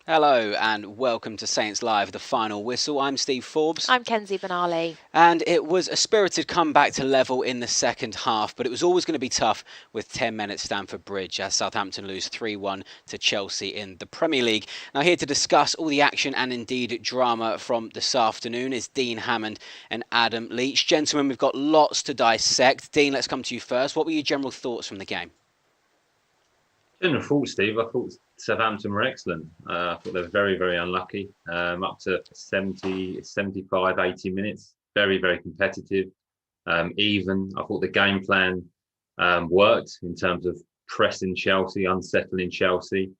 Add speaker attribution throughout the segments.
Speaker 1: Hello and welcome to Saints Live, the final whistle. I'm Steve Forbes.
Speaker 2: I'm Kenzie Benali.
Speaker 1: And it was a spirited comeback to level in the second half, but it was always going to be tough with 10 men at Stamford Bridge as Southampton lose 3-1 to Chelsea in the Premier League. Now here to discuss all the action and indeed drama from this afternoon is Dean Hammond and Adam Leitch. Gentlemen, we've got lots to dissect. Dean, let's come to you first. What were your general thoughts from the game?
Speaker 3: General thought, Steve. I thought Southampton were excellent. I thought they were very, very unlucky. Up to 70, 75, 80 minutes. Very, very competitive. Even. I thought the game plan worked in terms of pressing Chelsea, unsettling Chelsea.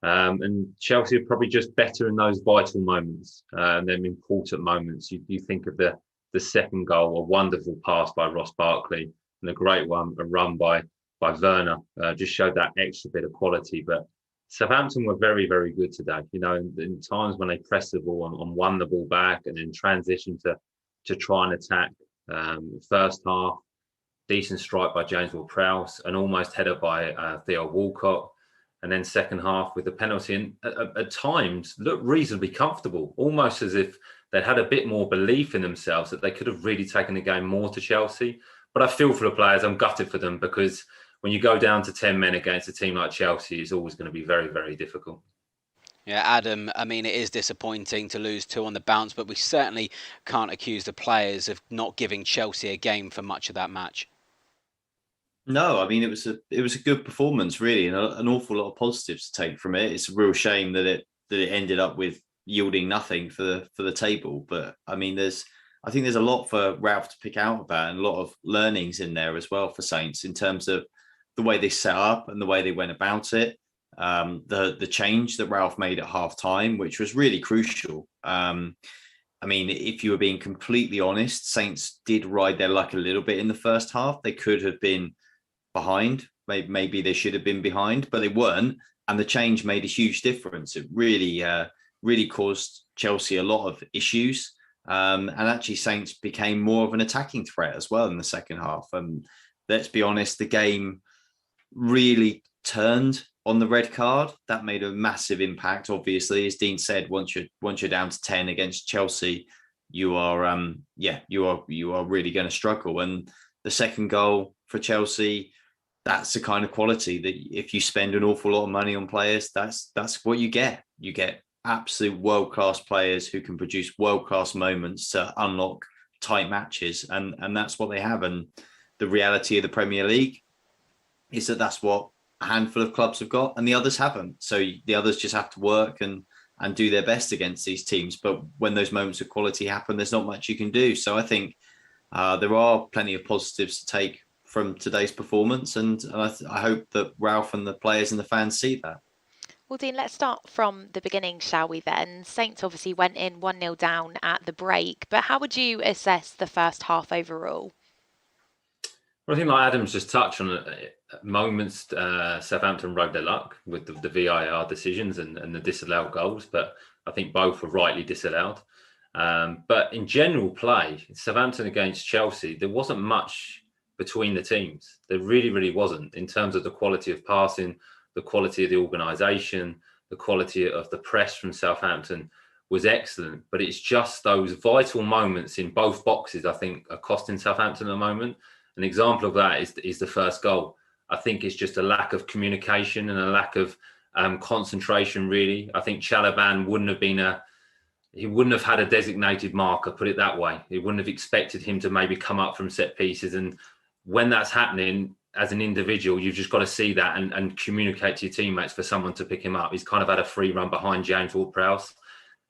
Speaker 3: And Chelsea are probably just better in those vital moments, them important moments. You think of the second goal, a wonderful pass by Ross Barkley, and a great one, a run by Werner, just showed that extra bit of quality. But Southampton were very, very good today. You know, in times when they pressed the ball and won the ball back and then transitioned to try and attack. First half, decent strike by James Ward-Prowse, and almost header by Theo Walcott. And then second half with the penalty, and at times looked reasonably comfortable, almost as if they'd had a bit more belief in themselves that they could have really taken the game more to Chelsea. But I feel for the players. I'm gutted for them because when you go down to 10 men against a team like Chelsea, it's always going to be very, very difficult.
Speaker 1: Yeah, Adam, I mean, it is disappointing to lose 2 on the bounce, but we certainly can't accuse the players of not giving Chelsea a game for much of that match.
Speaker 4: No, I mean, it was a good performance, really, and an awful lot of positives to take from it. It's a real shame that it ended up with yielding nothing for the table. But I mean, I think there's a lot for Ralph to pick out about, and a lot of learnings in there as well for Saints in terms of the way they set up and the way they went about it. The change that Ralph made at half time, which was really crucial. I mean, if you were being completely honest, Saints did ride their luck a little bit in the first half. They could have been behind. Maybe they should have been behind, but they weren't. And the change made a huge difference. It really caused Chelsea a lot of issues. And actually, Saints became more of an attacking threat as well in the second half. And let's be honest, the game really turned on the red card. That made a massive impact. Obviously, as Dean said, once you're down to 10 against Chelsea, you are really going to struggle. And the second goal for Chelsea, that's the kind of quality that if you spend an awful lot of money on players, that's what you get. You get absolute world-class players who can produce world-class moments to unlock tight matches, and that's what they have. And the reality of the Premier League is that that's what a handful of clubs have got, and the others haven't. So the others just have to work and do their best against these teams. But when those moments of quality happen, there's not much you can do. So I think there are plenty of positives to take from today's performance, and I hope that Ralph and the players and the fans see that.
Speaker 2: Well, Dean, let's start from the beginning, shall we then? Saints obviously went in 1-0 down at the break, but how would you assess the first half overall?
Speaker 3: Well, I think like Adam's just touched on moments, Southampton rode their luck with the VAR decisions and the disallowed goals, but I think both were rightly disallowed. But in general play, Southampton against Chelsea, there wasn't much between the teams. There really, really wasn't in terms of the quality of passing, the quality of the organisation, the quality of the press from Southampton was excellent. But it's just those vital moments in both boxes, I think, are costing Southampton at the moment. An example of that is the first goal. I think it's just a lack of communication and a lack of concentration, really. I think Chalaban wouldn't have had a designated marker, put it that way. He wouldn't have expected him to maybe come up from set pieces. And when that's happening, as an individual, you've just got to see that and communicate to your teammates for someone to pick him up. He's kind of had a free run behind James Ward-Prowse.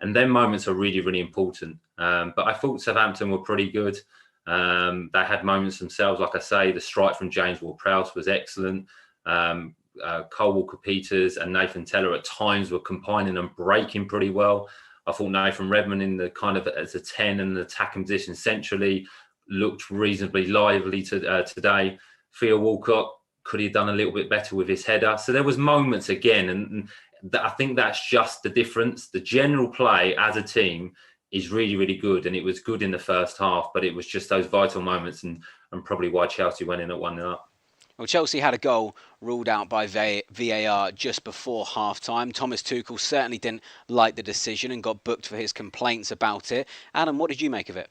Speaker 3: And then moments are really, really important. But I thought Southampton were pretty good. They had moments themselves. Like I say, the strike from James Ward-Prowse was excellent. Cole Walker-Peters and Nathan Tella at times were combining and breaking pretty well. I thought Nathan Redmond in the kind of as a 10 and the attacking position centrally looked reasonably lively today. Theo Walcott, could he have done a little bit better with his header? So there was moments again, and I think that's just the difference. The general play as a team is really, really good, and it was good in the first half, but it was just those vital moments and probably why Chelsea went in at 1-0 up.
Speaker 1: Well, Chelsea had a goal ruled out by VAR just before half-time. Thomas Tuchel certainly didn't like the decision and got booked for his complaints about it. Adam, what did you make of it?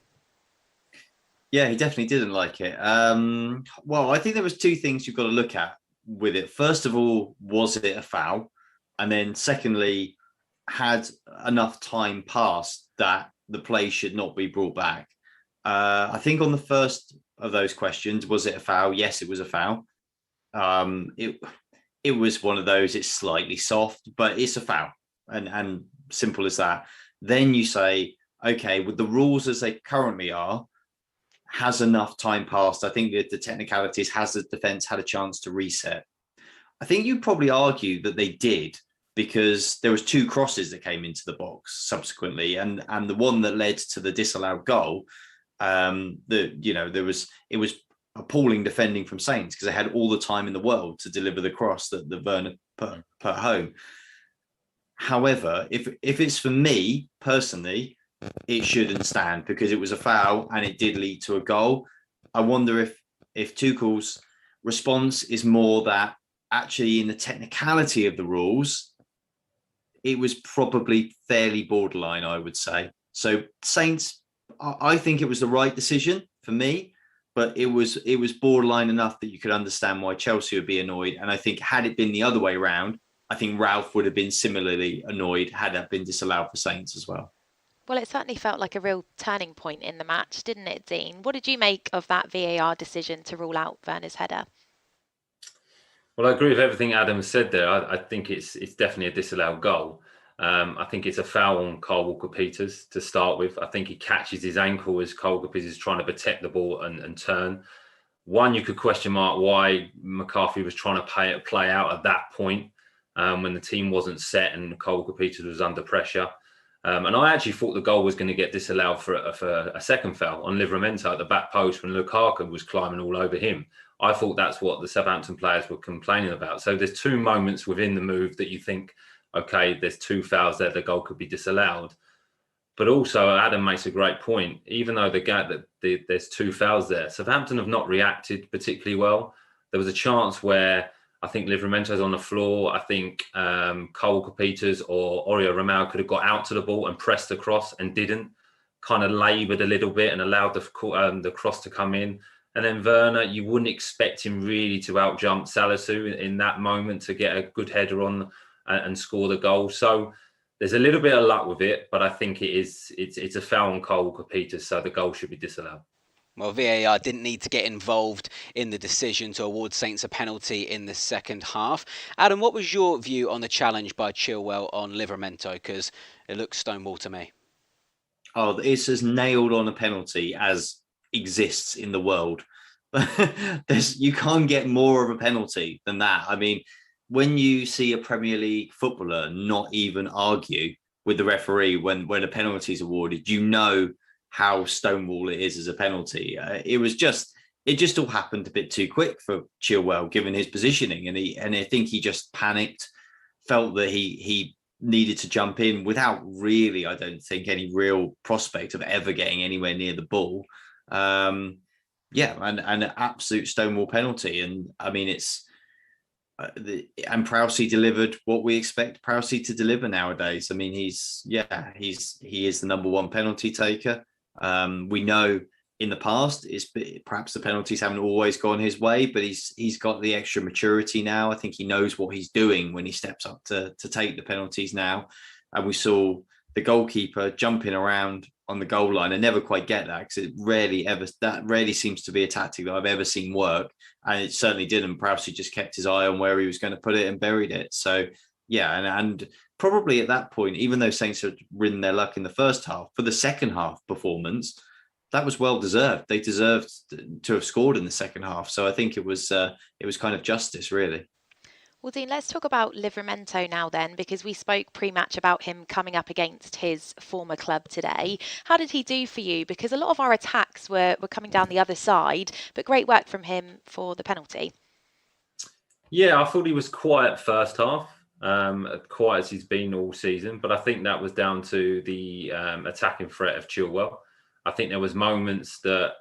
Speaker 4: Yeah, he definitely didn't like it. Well, I think there was two things you've got to look at with it. First of all, was it a foul? And then secondly, had enough time passed that the play should not be brought back? I think on the first of those questions, was it a foul? Yes, it was a foul. It was one of those, it's slightly soft, but it's a foul, and simple as that. Then you say, okay, with the rules as they currently are, has enough time passed? I think that the technicalities, has the defence had a chance to reset? I think you'd probably argue that they did, because there was two crosses that came into the box subsequently, and the one that led to the disallowed goal, it was appalling defending from Saints, because they had all the time in the world to deliver the cross that the Werner put home. However, if it's for me personally, it shouldn't stand, because it was a foul and it did lead to a goal. I wonder if Tuchel's response is more that actually in the technicality of the rules, it was probably fairly borderline, I would say. So Saints, I think it was the right decision for me, but it was borderline enough that you could understand why Chelsea would be annoyed. And I think had it been the other way around, I think Ralph would have been similarly annoyed had that been disallowed for Saints as well.
Speaker 2: Well, it certainly felt like a real turning point in the match, didn't it, Dean? What did you make of that VAR decision to rule out Werner's header?
Speaker 3: Well, I agree with everything Adam said there. I think it's definitely a disallowed goal. I think it's a foul on Kyle Walker-Peters to start with. I think he catches his ankle as Kyle Walker-Peters is trying to protect the ball and turn. One, you could question mark why McCarthy was trying to play out at that point when the team wasn't set and Kyle Walker-Peters was under pressure. And I actually thought the goal was going to get disallowed for a second foul on Livramento at the back post when Lukaku was climbing all over him. I thought that's what the Southampton players were complaining about. So there's two moments within the move that you think, okay, there's two fouls there, the goal could be disallowed. But also, Adam makes a great point. Even though there's two fouls there, Southampton have not reacted particularly well. There was a chance where I think Livramento's on the floor. I think Cole Walker-Peters or Oriol Romeu could have got out to the ball and pressed across and didn't. Kind of laboured a little bit and allowed the cross to come in. And then Werner, you wouldn't expect him really to outjump Salisu in that moment to get a good header on and score the goal. So there's a little bit of luck with it, but I think it's a foul on Cole Walker-Peters, so the goal should be disallowed.
Speaker 1: Well, VAR didn't need to get involved in the decision to award Saints a penalty in the second half. Adam, what was your view on the challenge by Chilwell on Livramento? Because it looks stonewall to me.
Speaker 4: Oh, it's as nailed on a penalty as exists in the world. You can't get more of a penalty than that. I mean, when you see a Premier League footballer not even argue with the referee when a penalty is awarded, you know how stonewall it is as a penalty. It just all happened a bit too quick for Chilwell, given his positioning, and I think he just panicked, felt that he needed to jump in without really, I don't think, any real prospect of ever getting anywhere near the ball. And an absolute stonewall penalty. And I mean, and Prowsey delivered what we expect Prowsey to deliver nowadays. I mean, he is the number one penalty taker. We know in the past perhaps the penalties haven't always gone his way, but he's got the extra maturity now. I think he knows what he's doing when he steps up to take the penalties now. And we saw the goalkeeper jumping around on the goal line. I never quite get that, because that rarely seems to be a tactic that I've ever seen work. And it certainly didn't. Perhaps he just kept his eye on where he was going to put it and buried it. So yeah, and probably at that point, even though Saints had ridden their luck in the first half, for the second half performance, that was well deserved. They deserved to have scored in the second half. So I think it was kind of justice, really.
Speaker 2: Well, Dean, let's talk about Livramento now then, because we spoke pre-match about him coming up against his former club today. How did he do for you? Because a lot of our attacks were coming down the other side, but great work from him for the penalty.
Speaker 3: Yeah, I thought he was quiet first half, quiet as he's been all season, but I think that was down to the attacking threat of Chilwell. I think there was moments that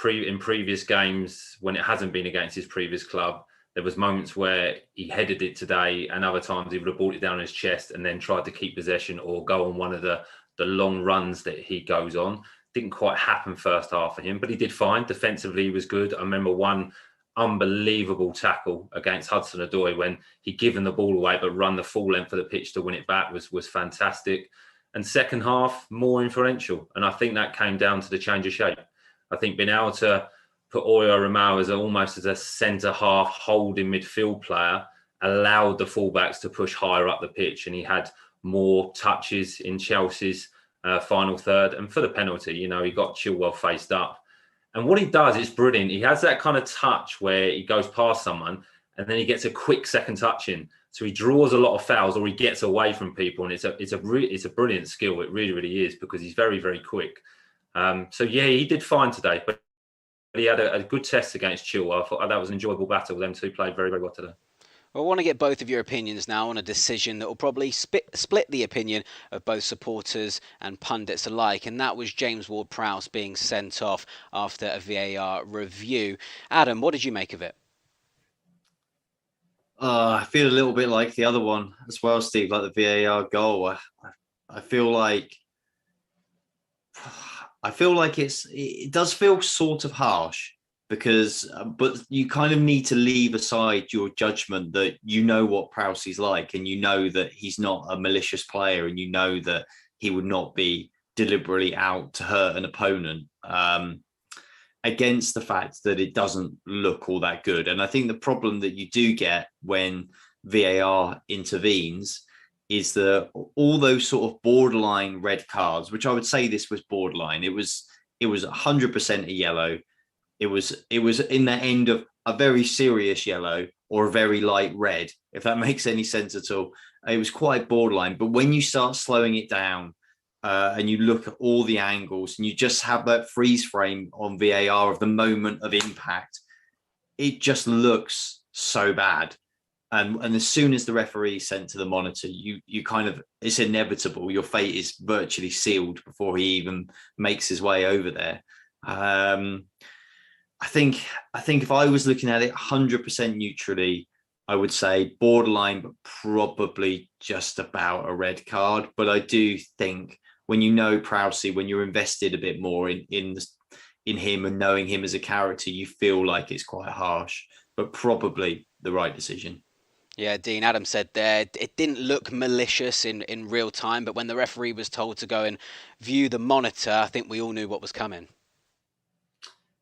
Speaker 3: in previous games, when it hasn't been against his previous club, There was moments where he headed it today, and other times he would have brought it down his chest and then tried to keep possession or go on one of the long runs that he goes on. Didn't quite happen first half for him, but he did fine. Defensively, he was good. I remember one unbelievable tackle against Hudson-Odoi when he'd given the ball away but run the full length of the pitch to win it back was fantastic. And second half, more influential. And I think that came down to the change of shape. I think being able to put Oyo Romao as almost as a centre-half holding midfield player allowed the fullbacks to push higher up the pitch, and he had more touches in Chelsea's final third. And for the penalty, he got Chilwell faced up. And what he does is brilliant. He has that kind of touch where he goes past someone and then he gets a quick second touch in. So he draws a lot of fouls, or he gets away from people, and it's a brilliant skill. It really, really is, because he's very, very quick. So yeah, he did fine today, but he had a good test against Chilwell. I thought that was an enjoyable battle. Them two played very, very well today.
Speaker 1: Well, I want to get both of your opinions now on a decision that will probably split the opinion of both supporters and pundits alike, and that was James Ward-Prowse being sent off after a VAR review. Adam, what did you make of it?
Speaker 4: I feel a little bit like the other one as well, Steve, like the VAR goal. I feel like it does feel sort of harsh, because, but you kind of need to leave aside your judgment that you know what Prowse is like, and you know that he's not a malicious player, and you know that he would not be deliberately out to hurt an opponent, against the fact that it doesn't look all that good. And I think the problem that you do get when VAR intervenes is that all those sort of borderline red cards, which I would say this was borderline, it was 100% a yellow. It was in the end of a very serious yellow or a very light red, if that makes any sense at all. It was quite borderline. But when you start slowing it down and you look at all the angles and you just have that freeze frame on VAR of the moment of impact, it just looks so bad. And as soon as the referee is sent to the monitor, you kind of, it's inevitable. Your fate is virtually sealed before he even makes his way over there. I think if I was looking at it 100% neutrally, I would say borderline, but probably just about a red card. But I do think when you know Prowse, when you're invested a bit more in him and knowing him as a character, you feel like it's quite harsh, but probably the right decision.
Speaker 1: Yeah, Dean, Adam said there, it didn't look malicious in real time, but when the referee was told to go and view the monitor, I think we all knew what was coming.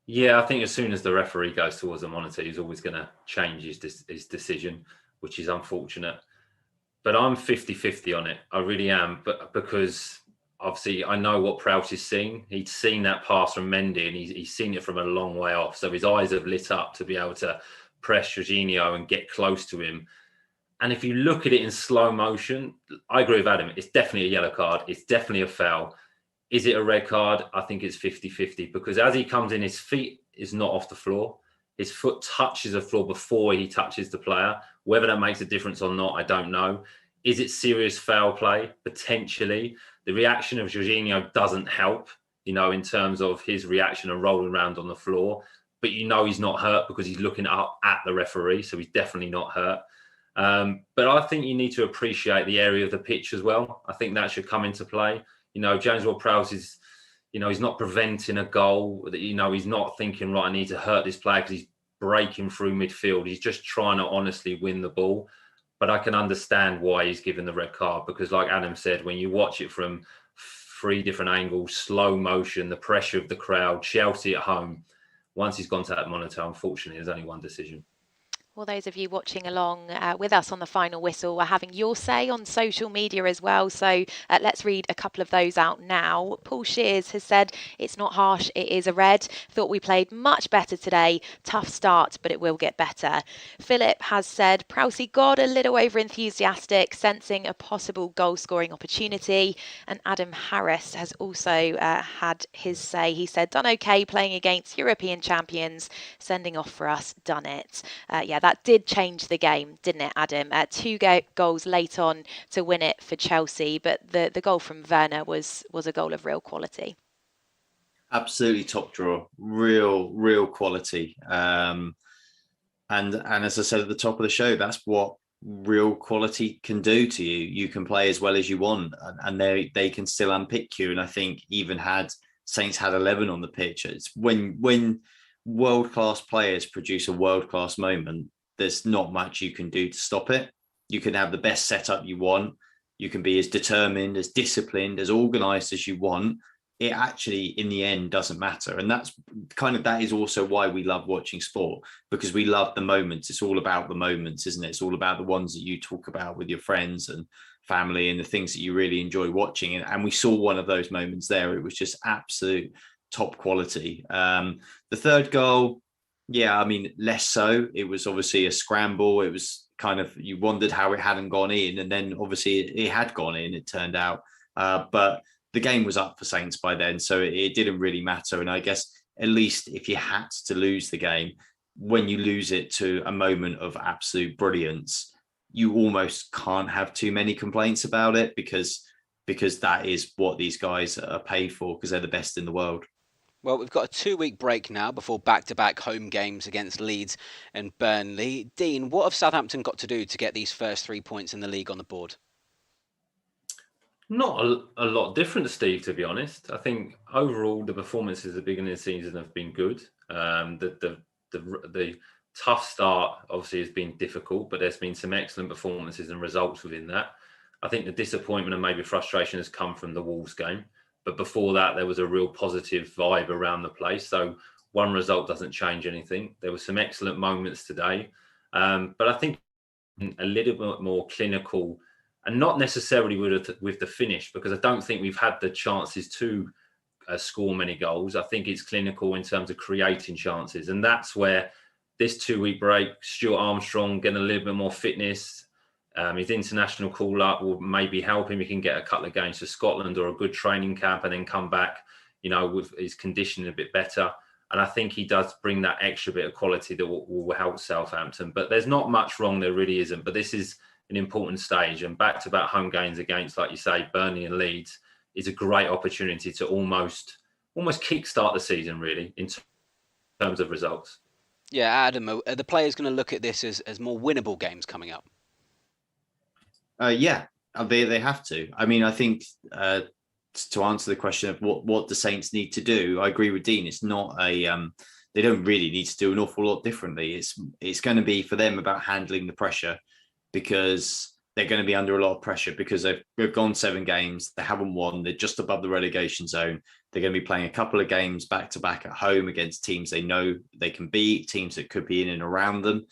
Speaker 3: Yeah, I think as soon as the referee goes towards the monitor, he's always going to change his decision, which is unfortunate. But I'm 50-50 on it. I really am. But because obviously I know what Prowse is seeing. He'd seen that pass from Mendy, and he's seen it from a long way off. So his eyes have lit up to be able to press Jorginho and get close to him. And if you look at it in slow motion, I agree with Adam. It's definitely a yellow card. It's definitely a foul. Is it a red card? I think it's 50-50, because as he comes in, his feet is not off the floor. His foot touches the floor before he touches the player. Whether that makes a difference or not, I don't know. Is it serious foul play? Potentially. The reaction of Jorginho doesn't help, in terms of his reaction and rolling around on the floor. But he's not hurt because he's looking up at the referee, so he's definitely not hurt. But I think you need to appreciate the area of the pitch as well. I think that should come into play. James Ward-Prowse is, he's not preventing a goal. He's not thinking, right, I need to hurt this player because he's breaking through midfield. He's just trying to honestly win the ball. But I can understand why he's given the red card, because like Adam said, when you watch it from 3 different angles, slow motion, the pressure of the crowd, Chelsea at home, once he's gone to that monitor, unfortunately, there's only one decision.
Speaker 2: Well, those of you watching along with us on the final whistle are having your say on social media as well. So let's read a couple of those out now. Paul Shears has said, it's not harsh, it is a red. Thought we played much better today. Tough start, but it will get better. Philip has said, Prowse got a little over-enthusiastic, sensing a possible goal-scoring opportunity. And Adam Harris has also had his say. He said, done okay playing against European champions, sending off for us, done it. That did change the game, didn't it, Adam? 2 goals late on to win it for Chelsea, but the goal from Werner was a goal of real quality.
Speaker 4: Absolutely top draw, real quality. And as I said at the top of the show, that's what real quality can do to you. You can play as well as you want, and they can still unpick you. And I think even had Saints had 11 on the pitch, it's when world-class players produce a world-class moment, there's not much you can do to stop it. You can have the best setup you want. You can be as determined, as disciplined, as organized as you want. It actually, in the end, doesn't matter. And that is also why we love watching sport, because we love the moments. It's all about the moments, isn't it? It's all about the ones that you talk about with your friends and family and the things that you really enjoy watching. And we saw one of those moments there. It was just absolute top quality. The third goal, yeah, I mean, less so. It was obviously a scramble. It was kind of, you wondered how it hadn't gone in. And then obviously it had gone in, it turned out. But the game was up for Saints by then, so it didn't really matter. And I guess at least if you had to lose the game, when you lose it to a moment of absolute brilliance, you almost can't have too many complaints about it, because that is what these guys are paid for, because they're the best in the world.
Speaker 1: Well, we've got a 2-week break now before back-to-back home games against Leeds and Burnley. Dean, what have Southampton got to do to get these first 3 points in the league on the board?
Speaker 3: Not a lot different, Steve, to be honest. I think overall the performances at the beginning of the season have been good. The tough start obviously has been difficult, but there's been some excellent performances and results within that. I think the disappointment and maybe frustration has come from the Wolves game. But before that, there was a real positive vibe around the place. So one result doesn't change anything. There were some excellent moments today. But I think a little bit more clinical, and not necessarily with the finish, because I don't think we've had the chances to score many goals. I think it's clinical in terms of creating chances. And that's where this 2-week break, Stuart Armstrong getting a little bit more fitness, his international call-up will maybe help him. He can get a couple of games to Scotland or a good training camp and then come back, with his conditioning a bit better. And I think he does bring that extra bit of quality that will help Southampton. But there's not much wrong, there really isn't. But this is an important stage, and back-to-back home games against, like you say, Burnley and Leeds is a great opportunity to almost kickstart the season, really, in terms of results.
Speaker 1: Yeah, Adam, are the players going to look at this as more winnable games coming up?
Speaker 4: Yeah, they have to. I mean, I think to answer the question of what the Saints need to do, I agree with Dean. It's not they don't really need to do an awful lot differently. It's going to be for them about handling the pressure, because they're going to be under a lot of pressure, because they've gone 7 games, they haven't won, they're just above the relegation zone. They're going to be playing a couple of games back to back at home against teams they know they can beat, teams that could be in and around them.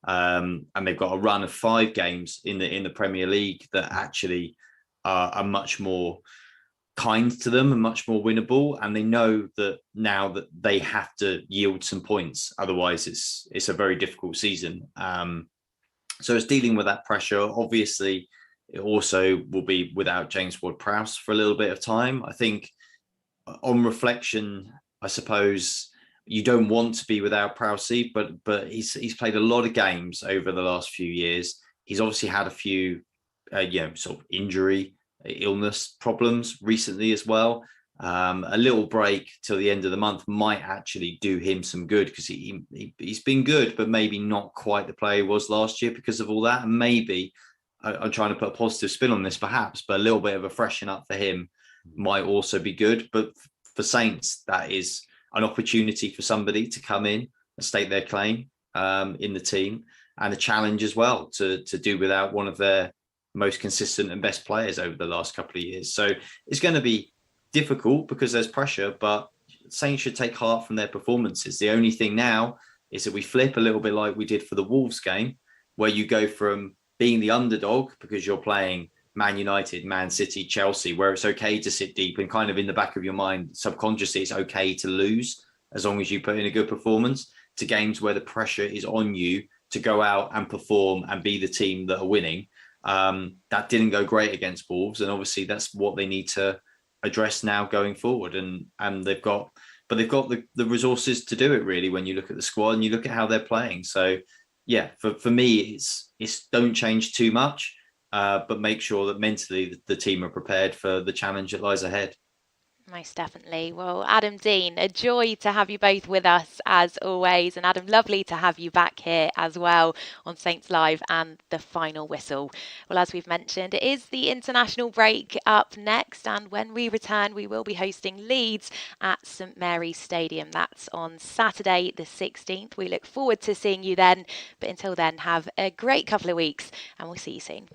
Speaker 4: And they've got a run of 5 games in the Premier League that actually are much more kind to them and much more winnable. And they know that now that they have to yield some points, otherwise it's a very difficult season. So it's dealing with that pressure. Obviously, it also will be without James Ward-Prowse for a little bit of time. I think on reflection, I suppose you don't want to be without Prowse, but he's played a lot of games over the last few years. He's obviously had a few, sort of injury, illness problems recently as well. A little break till the end of the month might actually do him some good, because he's been good, but maybe not quite the player he was last year because of all that. And maybe I'm trying to put a positive spin on this, perhaps, but a little bit of a freshen up for him might also be good. But for Saints, that is an opportunity for somebody to come in and state their claim in the team, and a challenge as well to do without one of their most consistent and best players over the last couple of years. So it's going to be difficult because there's pressure, but Saints should take heart from their performances. The only thing now is that we flip a little bit like we did for the Wolves game, where you go from being the underdog because you're playing Man United, Man City, Chelsea, where it's okay to sit deep and kind of in the back of your mind, subconsciously, it's okay to lose as long as you put in a good performance, to games where the pressure is on you to go out and perform and be the team that are winning. That didn't go great against Wolves, and obviously that's what they need to address now going forward. And they've got the resources to do it, really, when you look at the squad and you look at how they're playing. So yeah, for me, it's don't change too much, but make sure that mentally the team are prepared for the challenge that lies ahead.
Speaker 2: Most definitely. Well, Adam, Dean, a joy to have you both with us as always. And Adam, lovely to have you back here as well on Saints Live and the final whistle. Well, as we've mentioned, it is the international break up next. And when we return, we will be hosting Leeds at St Mary's Stadium. That's on Saturday, the 16th. We look forward to seeing you then. But until then, have a great couple of weeks and we'll see you soon.